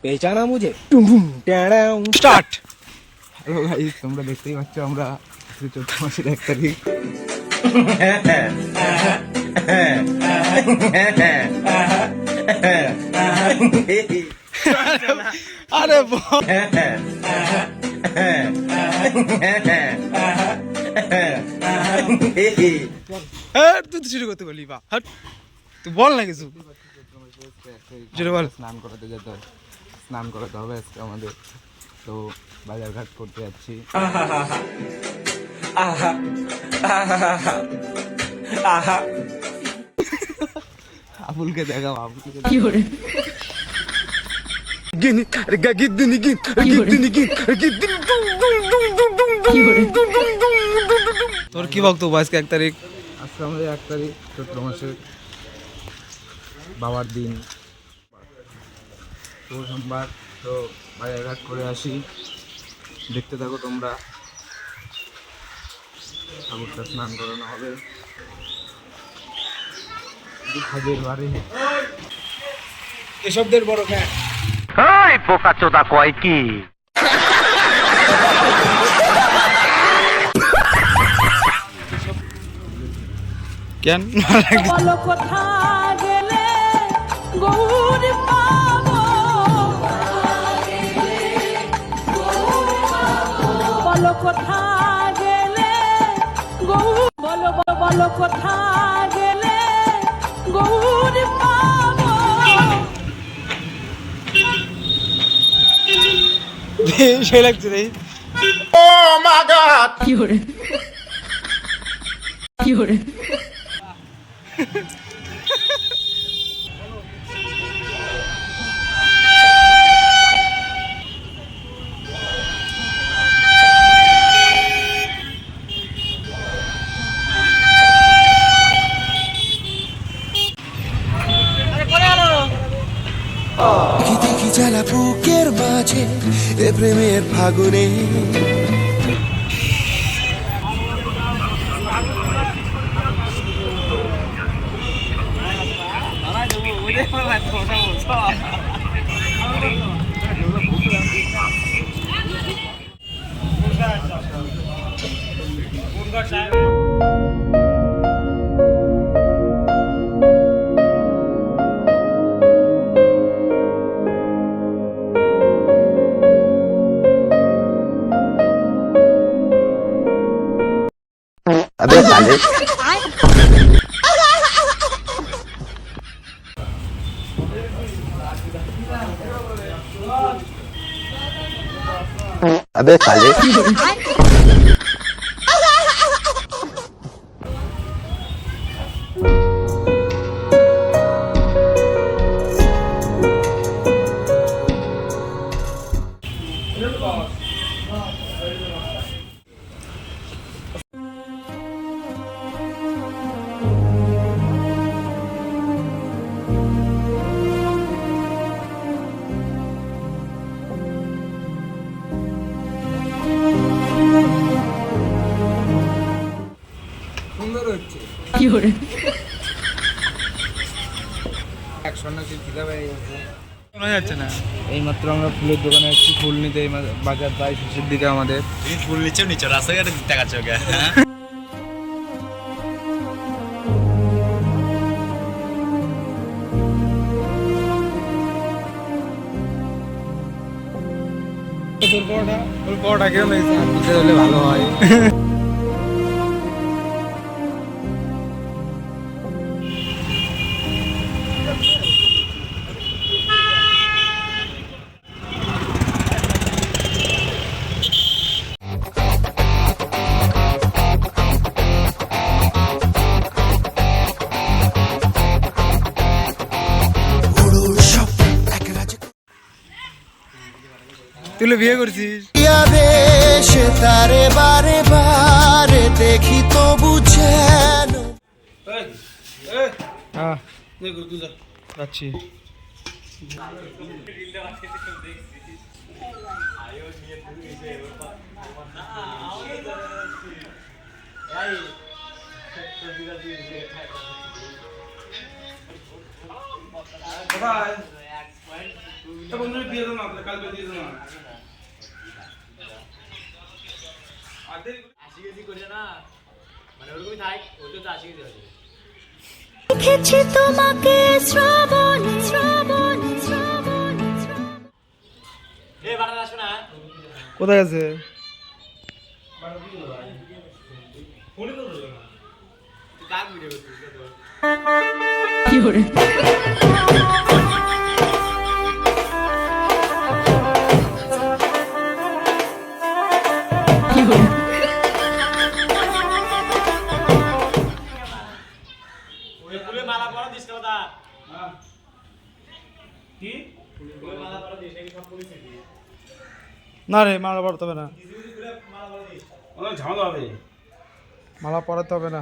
पहचाना मुझे start. Hello guys, তোমরা দেখতেই পাচ্ছ আমরা চৈত্র মাসের 1 তারিখ। अरे তুই তো শুরু করতে বলি বা হট তুই বল না কিছু যেটা বল। স্নান করাতে যেতে হবে, স্নান করাতে হবে আজকে আমাদের, তো বাজার ঘাট করতে যাচ্ছি। আবুলকে দেখাও, আবুলকে তোর কি বক্তব্য আজকে 1 তারিখ? আজকে আমাদের 1 তারিখ চৈত্র মাসের বাবার দিন, সোমবার। তো বাজার ঘাট করে আসি, দেখতে থাকো তোমরা। ঠাকুরটা স্নান করানো হবে হাজের বাড়ি। এসবদের বড় ফ্যান। এই পোকা চোদা কয় কি? কেন বলো কোথা গেলে গৌর পাবো, বলো কোথা গেলে গৌর, বলো বলো কোথা গেলে গৌর পাবো। সেই লাগছে রে। কি করে কি করে দেখি দেখি জ্বালা বুকের মাঝে এ প্রেমের ফাগুনে, अबे साले अबे साले সুন্দর হচ্ছে। কি করে এক সন্ন্যাসীর খিদা পেয়ে গেছে। শোনা যাচ্ছে না। এইমাত্র আমরা ফুলের দোকানে এসেছি ফুল নিতে। এই বাজার প্রায় শেষের দিকে আমাদের। তুমি ফুল নিচে রাস্তাঘাটে দেখাচ্ছ ওকে, হ্যাঁ? তোর পরোটা কিরম লাগছে? নিতে হলে ভালো হয়। তুই বিয়ে করছিস? দেশে তারে বারে বারে দেখি তো বুঝেন। হ্যাঁ যাচ্ছি। বন্ধু দিয়ে দাও না, কালকে দিয়ে দাও না। লিখেছি তোমাকে শ্রাবণে শ্রাবণে শ্রাবণে কোথায় আছে? কি করে কি করে না রে, মালা পড়াতে হবে না, ঝামেলা হবে। মালা পড়াতে হবে না।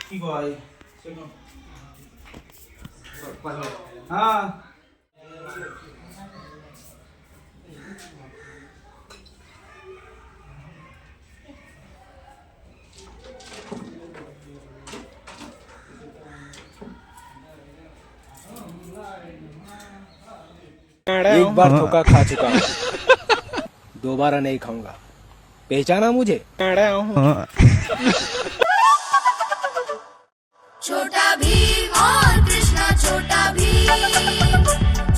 কি কয়? হ্যাঁ एक बार धोखा खा चुका हूँ, दोबारा नहीं खाऊंगा। पहचाना मुझे? छोटा भीम और कृष्णा छोटा भीम,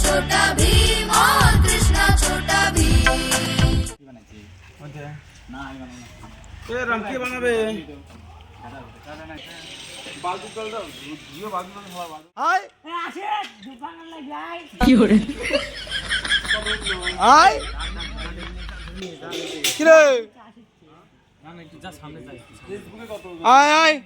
छोटा भीम और कृष्णा छोटा भीम। রাম কে বানাবে? আয় কি করে আয় কি রে, আয় আয়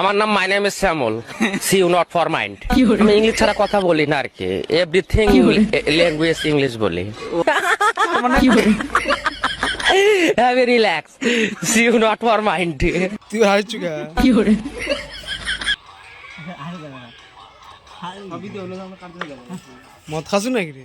আমার নাম my name is Shyamal, see you not for mind. কি করে আমি ইংলিশ ছাড়া কথা বলি না আর কি, এভরিথিং কি বলে? ল্যাঙ্গুয়েজ ইংলিশ বলি। কি করে heavy relax, see you not for mind. তুই হারিয়ে চুকা। কি করে মদ খাসু নাকি রে?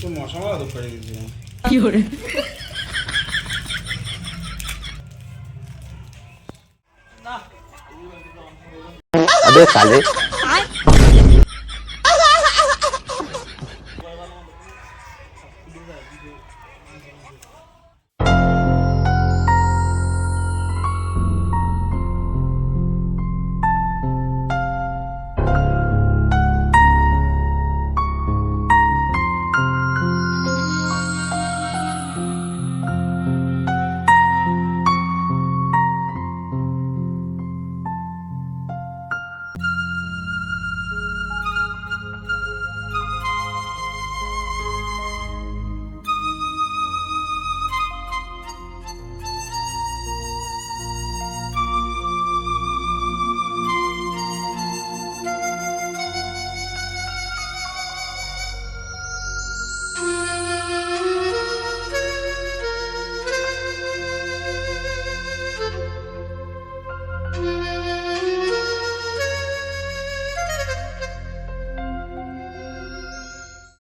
তো মশা মারা তো করে দিয়েছে। কি করে अबे साले